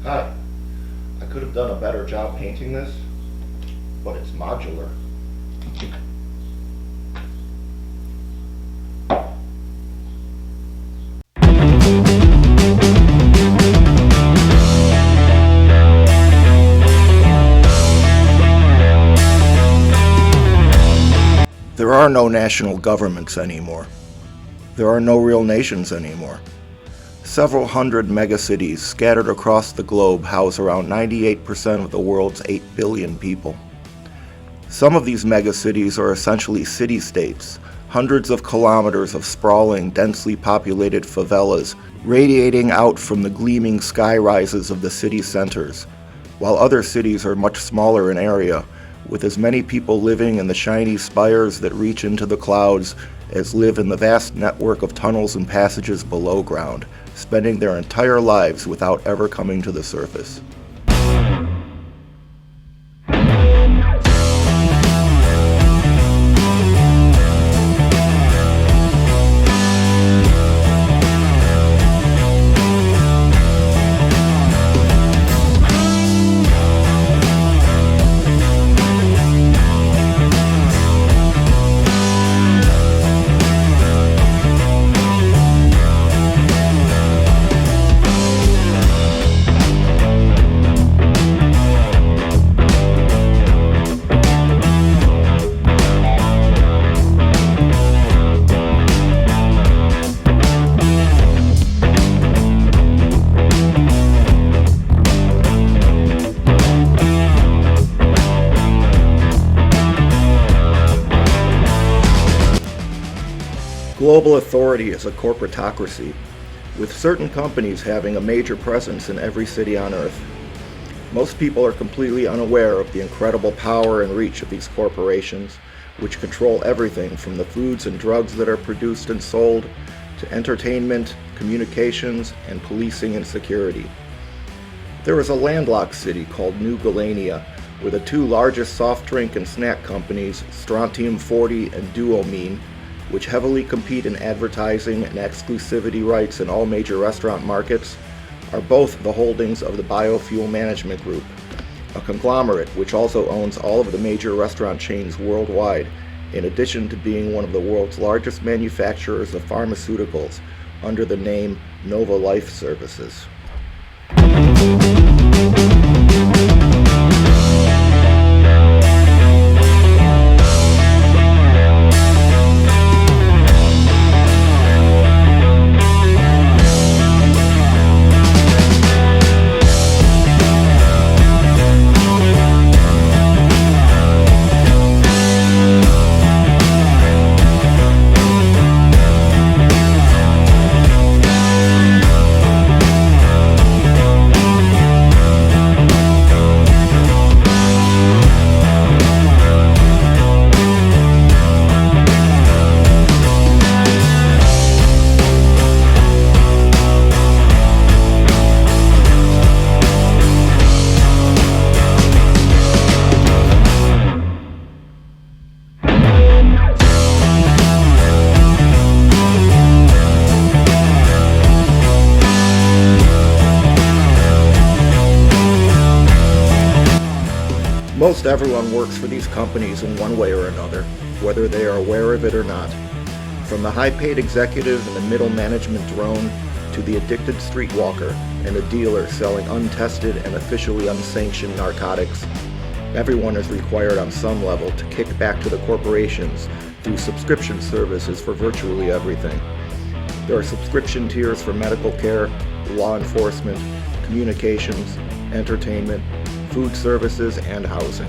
Hi, I could have done a better job painting this, but it's modular. There are no national governments anymore. There are no real nations anymore. Several hundred megacities scattered across the globe house around 98% of the world's 8 billion people. Some of these megacities are essentially city-states, hundreds of kilometers of sprawling, densely populated favelas radiating out from the gleaming sky-rises of the city centers, while other cities are much smaller in area, with as many people living in the shiny spires that reach into the clouds as live in the vast network of tunnels and passages below ground, spending their entire lives without ever coming to the surface. Global authority is a corporatocracy, with certain companies having a major presence in every city on Earth. Most people are completely unaware of the incredible power and reach of these corporations, which control everything from the foods and drugs that are produced and sold, to entertainment, communications, and policing and security. There is a landlocked city called New Galania, where the two largest soft drink and snack companies, Strontium 40 and Duomine, which heavily compete in advertising and exclusivity rights in all major restaurant markets, are both the holdings of the Biofuel Management Group, a conglomerate which also owns all of the major restaurant chains worldwide, in addition to being one of the world's largest manufacturers of pharmaceuticals under the name Nova Life Services. Most everyone works for these companies in one way or another, whether they are aware of it or not. From the high-paid executive in the middle management drone to the addicted streetwalker and the dealer selling untested and officially unsanctioned narcotics, everyone is required on some level to kick back to the corporations through subscription services for virtually everything. There are subscription tiers for medical care, law enforcement, communications, entertainment, food services, and housing.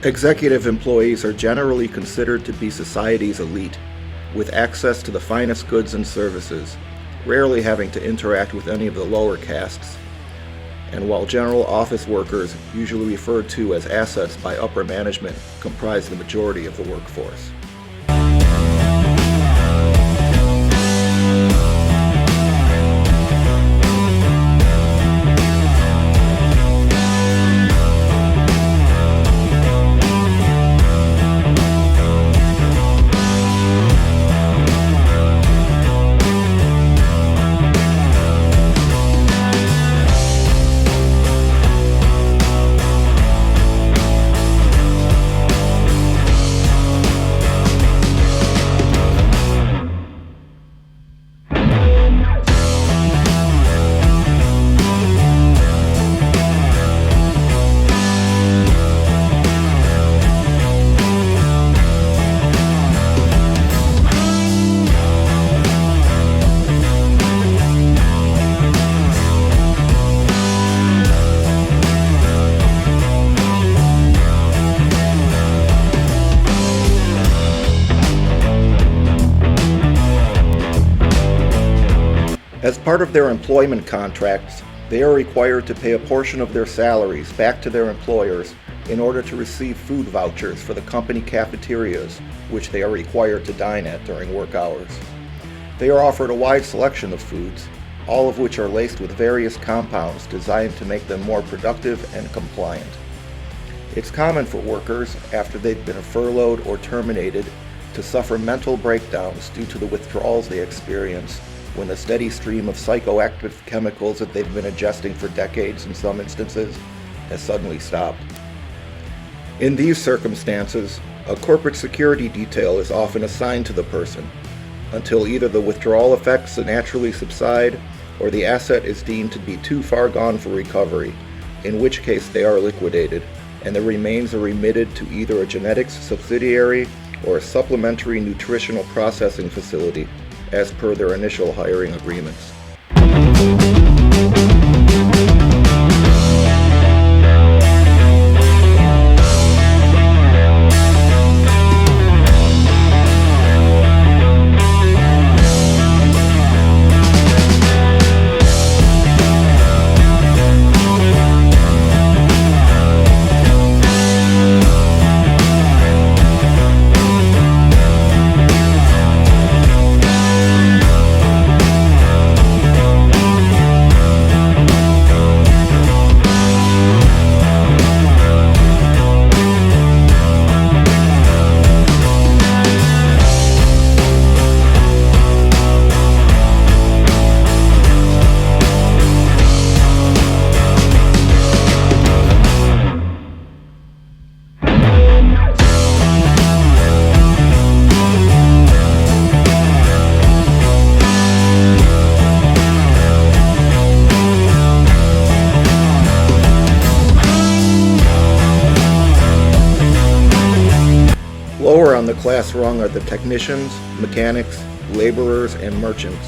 Executive employees are generally considered to be society's elite, with access to the finest goods and services, rarely having to interact with any of the lower castes. And while general office workers, usually referred to as assets by upper management, comprise the majority of the workforce. As part of their employment contracts, they are required to pay a portion of their salaries back to their employers in order to receive food vouchers for the company cafeterias, which they are required to dine at during work hours. They are offered a wide selection of foods, all of which are laced with various compounds designed to make them more productive and compliant. It's common for workers, after they've been furloughed or terminated, to suffer mental breakdowns due to the withdrawals they experience when the steady stream of psychoactive chemicals that they've been ingesting for decades in some instances has suddenly stopped. In these circumstances, a corporate security detail is often assigned to the person until either the withdrawal effects naturally subside or the asset is deemed to be too far gone for recovery, in which case they are liquidated and the remains are remitted to either a genetics subsidiary or a supplementary nutritional processing facility as per their initial hiring agreements. Lower on the class rung are the technicians, mechanics, laborers, and merchants.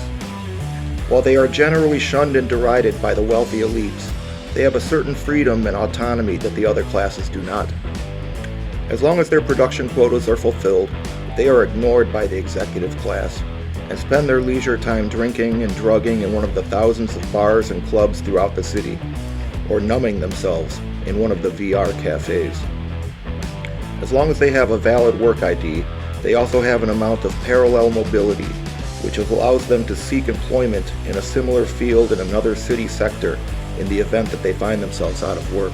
While they are generally shunned and derided by the wealthy elites, they have a certain freedom and autonomy that the other classes do not. As long as their production quotas are fulfilled, they are ignored by the executive class and spend their leisure time drinking and drugging in one of the thousands of bars and clubs throughout the city, or numbing themselves in one of the VR cafes. As long as they have a valid work ID, they also have an amount of parallel mobility, which allows them to seek employment in a similar field in another city sector in the event that they find themselves out of work.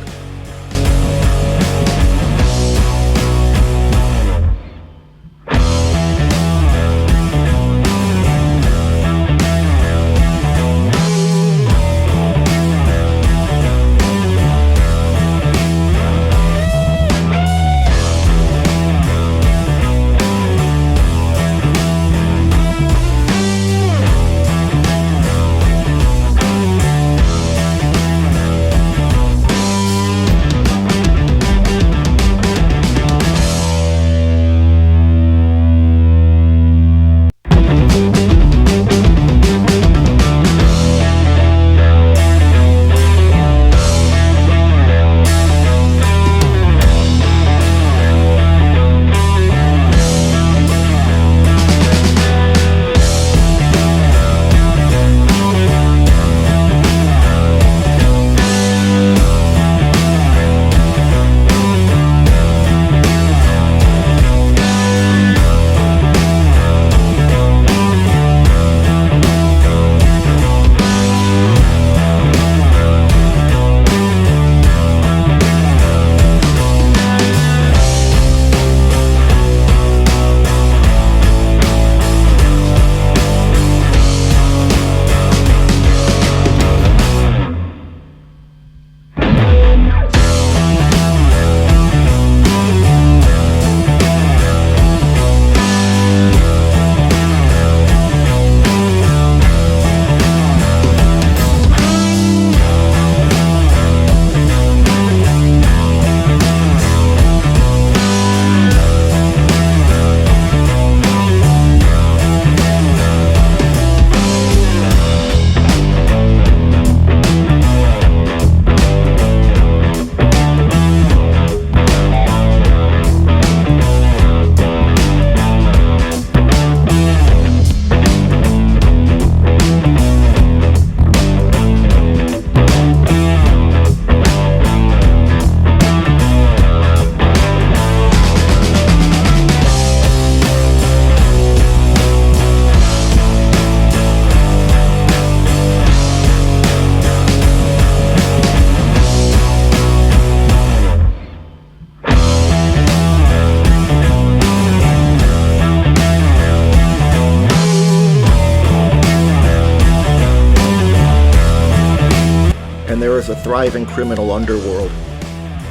And there is a thriving criminal underworld.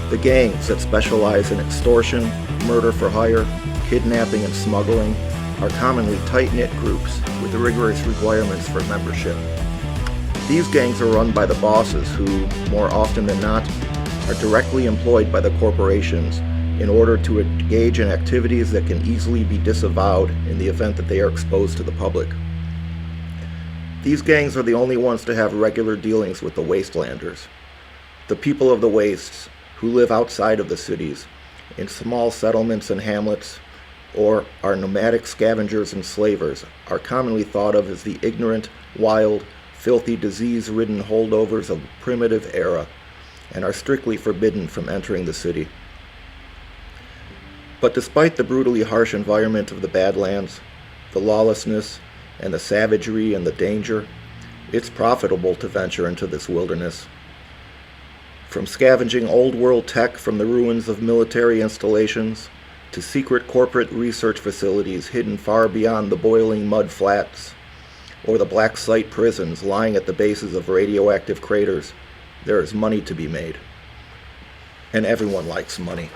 The gangs that specialize in extortion, murder for hire, kidnapping, and smuggling are commonly tight-knit groups with rigorous requirements for membership. These gangs are run by the bosses who, more often than not, are directly employed by the corporations in order to engage in activities that can easily be disavowed in the event that they are exposed to the public. These gangs are the only ones to have regular dealings with the Wastelanders, the people of the wastes who live outside of the cities, in small settlements and hamlets, or are nomadic scavengers and slavers, are commonly thought of as the ignorant, wild, filthy, disease-ridden holdovers of the primitive era, and are strictly forbidden from entering the city. But despite the brutally harsh environment of the Badlands, the lawlessness, and the savagery and the danger, it's profitable to venture into this wilderness. From scavenging old world tech from the ruins of military installations, to secret corporate research facilities hidden far beyond the boiling mud flats, or the black site prisons lying at the bases of radioactive craters, there is money to be made. And everyone likes money.